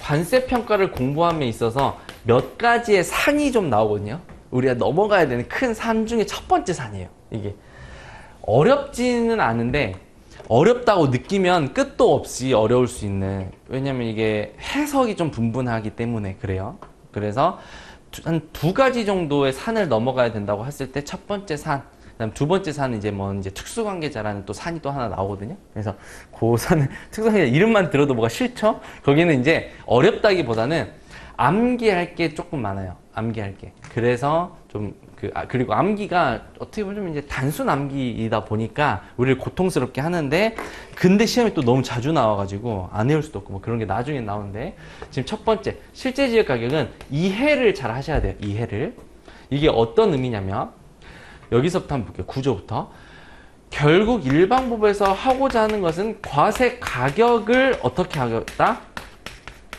관세 평가를 공부함에 있어서 몇 가지의 산이 좀 나오거든요. 우리가 넘어가야 되는 큰 산 중에 첫 번째 산이에요. 이게 어렵지는 않은데 어렵다고 느끼면 끝도 없이 어려울 수 있는, 왜냐면 이게 해석이 좀 분분하기 때문에 그래요. 그래서 한 두 가지 정도의 산을 넘어가야 된다고 했을 때 첫 번째 산, 그다음 두 번째 산은 이제 특수관계자라는 또 산이 또 하나 나오거든요. 그래서 그 산은 특수관계자 이름만 들어도 뭐가 싫죠? 거기는 이제 어렵다기보다는 암기할 게 조금 많아요. 암기할 게. 그래서 좀 그리고 암기가 어떻게 보면 이제 단순 암기이다 보니까 우리를 고통스럽게 하는데, 근데 시험이 또 너무 자주 나와가지고 안 외울 수도 없고 뭐 그런 게 나중에 나오는데, 지금 첫 번째 실제 지역 가격은 이해를 잘 하셔야 돼요. 이해를. 이게 어떤 의미냐면, 여기서부터 한번 볼게요. 구조부터. 결국 일반법에서 하고자 하는 것은 과세 가격을 어떻게 하겠다?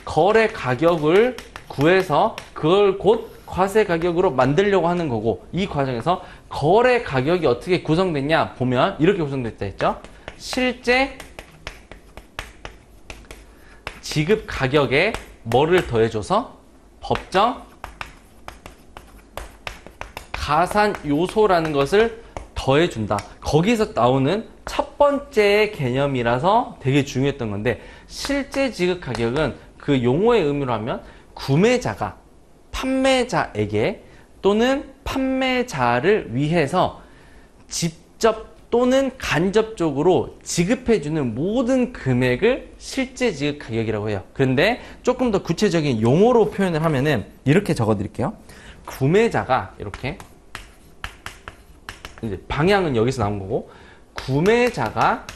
거래 가격을 구해서 그걸 곧 과세 가격으로 만들려고 하는 거고, 이 과정에서 거래 가격이 어떻게 구성됐냐 보면 이렇게 구성됐다 했죠. 실제 지급 가격에 뭐를 더해줘서 법정 가산 요소라는 것을 더해준다. 거기서 나오는 첫 번째 개념이라서 되게 중요했던 건데, 실제 지급 가격은 그 용어의 의미로 하면 구매자가 판매자에게 또는 판매자를 위해서 직접 또는 간접적으로 지급해주는 모든 금액을 실제 지급 가격이라고 해요. 그런데 조금 더 구체적인 용어로 표현을 하면은 이렇게 적어드릴게요. 구매자가 이렇게, 이제 방향은 여기서 나온 거고, 구매자가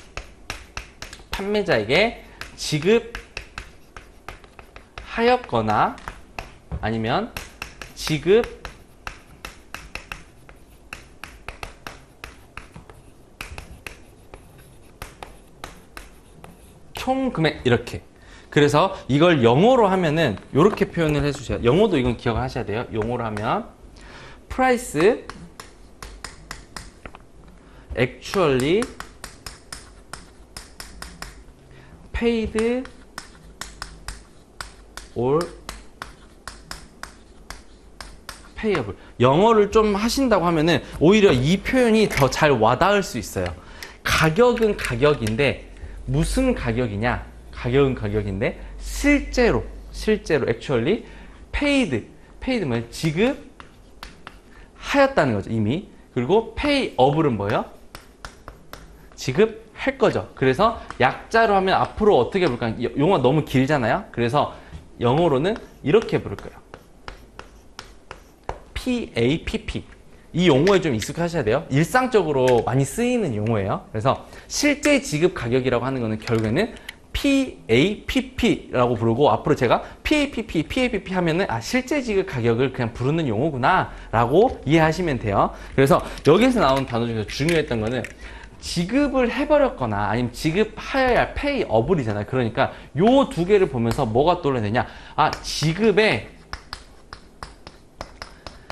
판매자에게 지급하였거나 아니면 지급 총 금액, 이렇게. 그래서 이걸 영어로 하면은 이렇게 표현을 해주셔야, 영어도 이건 기억하셔야 돼요. 영어로 하면 price actually paid or payable. 영어를 좀 하신다고 하면은 오히려 이 표현이 더 잘 와닿을 수 있어요. 가격은 가격인데 무슨 가격이냐? 가격은 가격인데 실제로 actually paid 뭐예요? 지급하였다는 거죠, 이미. 그리고 payable은 뭐예요? 지급할 거죠. 그래서 약자로 하면 앞으로 어떻게 부를까요? 용어가 너무 길잖아요. 그래서 영어로는 이렇게 부를 거예요. PAPP. 이 용어에 좀 익숙하셔야 돼요. 일상적으로 많이 쓰이는 용어예요. 그래서 실제 지급 가격이라고 하는 거는 결국에는 PAPP라고 부르고, 앞으로 제가 PAPP 하면은 실제 지급 가격을 그냥 부르는 용어구나 라고 이해하시면 돼요. 그래서 여기서 나온 단어 중에서 중요했던 거는 지급을 해버렸거나 아니면 지급하여야 할 payable이잖아요. 그러니까 요 두 개를 보면서 뭐가 떠올려야 되냐? 지급의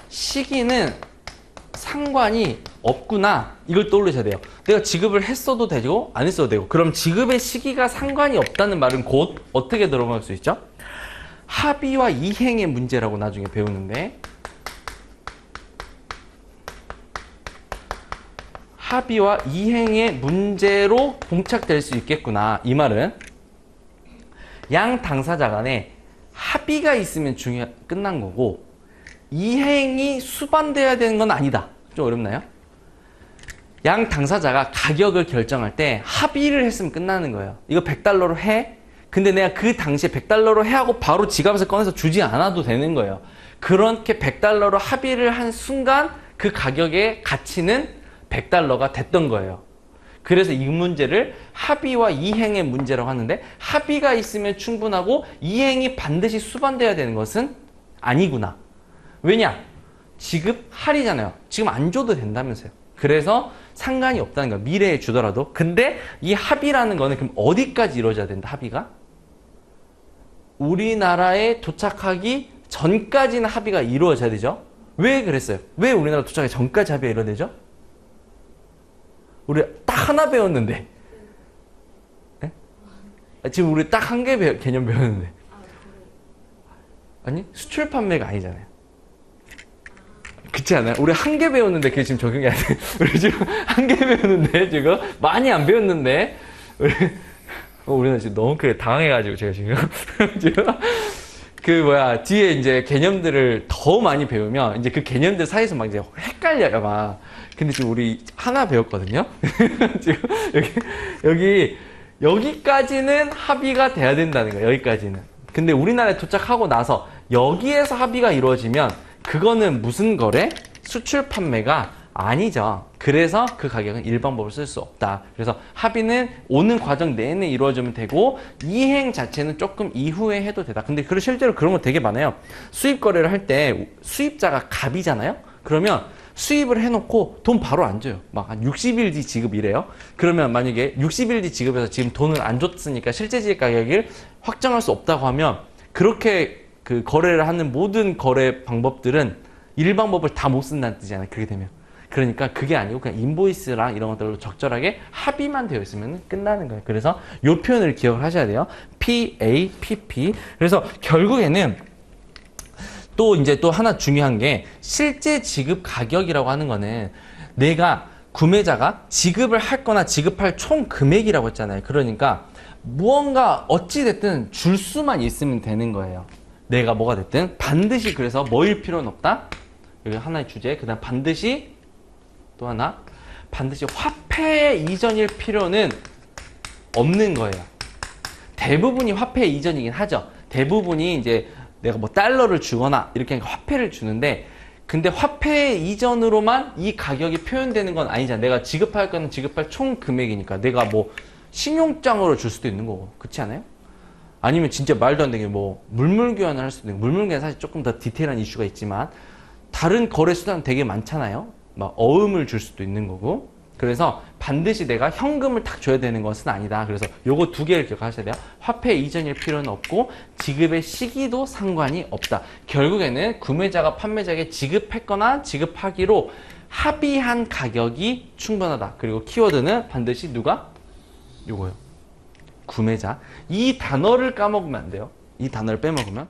시기는 상관이 없구나, 이걸 떠올리셔야 돼요. 내가 지급을 했어도 되고 안 했어도 되고. 그럼 지급의 시기가 상관이 없다는 말은 곧 어떻게 들어갈 수 있죠? 합의와 이행의 문제라고 나중에 배우는데, 합의와 이행의 문제로 봉착될 수 있겠구나. 이 말은 양 당사자 간에 합의가 있으면 끝난 거고, 이행이 수반돼야 되는 건 아니다. 좀 어렵나요? 양 당사자가 가격을 결정할 때 합의를 했으면 끝나는 거예요. 이거 $100로 해? 근데 내가 그 당시에 $100로 해 하고 바로 지갑에서 꺼내서 주지 않아도 되는 거예요. 그렇게 $100로 합의를 한 순간 그 가격의 가치는 $100가 됐던 거예요. 그래서 이 문제를 합의와 이행의 문제라고 하는데, 합의가 있으면 충분하고 이행이 반드시 수반돼야 되는 것은 아니구나. 왜냐? 지급할이잖아요. 지금 안 줘도 된다면서요. 그래서 상관이 없다는 거예요. 미래에 주더라도. 근데 이 합의라는 거는 그럼 어디까지 이루어져야 된다, 합의가? 우리나라에 도착하기 전까지는 합의가 이루어져야 되죠. 왜 그랬어요? 왜 우리나라 도착하기 전까지 합의가 이루어야 되죠? 우리 딱 하나 배웠는데. 네? 지금 우리 딱 한 개 개념 배웠는데. 아니, 수출 판매가 아니잖아요. 그렇지 않아요? 우리 한 개 배웠는데 그게 지금 적용이 안 돼. 우리 지금 한 개 배웠는데 지금 많이 안 배웠는데 우리는 지금 너무 크게 당황해가지고 제가 지금 지금 뒤에 이제 개념들을 더 많이 배우면 이제 그 개념들 사이에서 막 이제 헷갈려요 막. 근데 지금 우리 하나 배웠거든요. 지금 여기까지는 합의가 돼야 된다는 거예요. 여기까지는. 근데 우리나라에 도착하고 나서 여기에서 합의가 이루어지면 그거는 무슨 거래? 수출 판매가 아니죠. 그래서 그 가격은 일반법을 쓸 수 없다. 그래서 합의는 오는 과정 내내 이루어지면 되고 이행 자체는 조금 이후에 해도 되다. 근데 실제로 그런 거 되게 많아요. 수입 거래를 할 때 수입자가 갑이잖아요. 그러면 수입을 해놓고 돈 바로 안 줘요. 막 한 60일 뒤 지급이래요. 그러면 만약에 60일 뒤 지급해서 지금 돈을 안 줬으니까 실제 지급 가격을 확정할 수 없다고 하면 그렇게 그 거래를 하는 모든 거래 방법들은 일방법을 다 못 쓴다는 뜻이잖아요. 그렇게 되면. 그러니까 그게 아니고 그냥 인보이스랑 이런 것들로 적절하게 합의만 되어 있으면 끝나는 거예요. 그래서 이 표현을 기억을 하셔야 돼요. PAPP. 그래서 결국에는 또 이제 또 하나 중요한 게 실제 지급 가격이라고 하는 거는 내가 구매자가 지급을 할 거나 지급할 총 금액이라고 했잖아요. 그러니까 무언가 어찌됐든 줄 수만 있으면 되는 거예요. 내가 뭐가 됐든 반드시 그래서 뭐일 필요는 없다. 여기 하나의 주제. 그 다음 반드시 또 하나 반드시 화폐 이전일 필요는 없는 거예요. 대부분이 화폐 이전이긴 하죠. 대부분이 이제 내가 뭐 달러를 주거나 이렇게 화폐를 주는데 근데 화폐 이전으로만 이 가격이 표현되는 건 아니잖아. 내가 지급할 거는 지급할 총 금액이니까 내가 뭐 신용장으로 줄 수도 있는 거고. 그렇지 않아요? 아니면 진짜 말도 안 되게 뭐 물물 교환을 할 수도 있는 물물 교환은 사실 조금 더 디테일한 이슈가 있지만 다른 거래 수단 되게 많잖아요. 막 어음을 줄 수도 있는 거고. 그래서 반드시 내가 현금을 딱 줘야 되는 것은 아니다. 그래서 요거 두 개를 기억하셔야 돼요. 화폐 이전일 필요는 없고 지급의 시기도 상관이 없다. 결국에는 구매자가 판매자에게 지급했거나 지급하기로 합의한 가격이 충분하다. 그리고 키워드는 반드시 누가? 요거요. 구매자. 이 단어를 까먹으면 안 돼요. 이 단어를 빼먹으면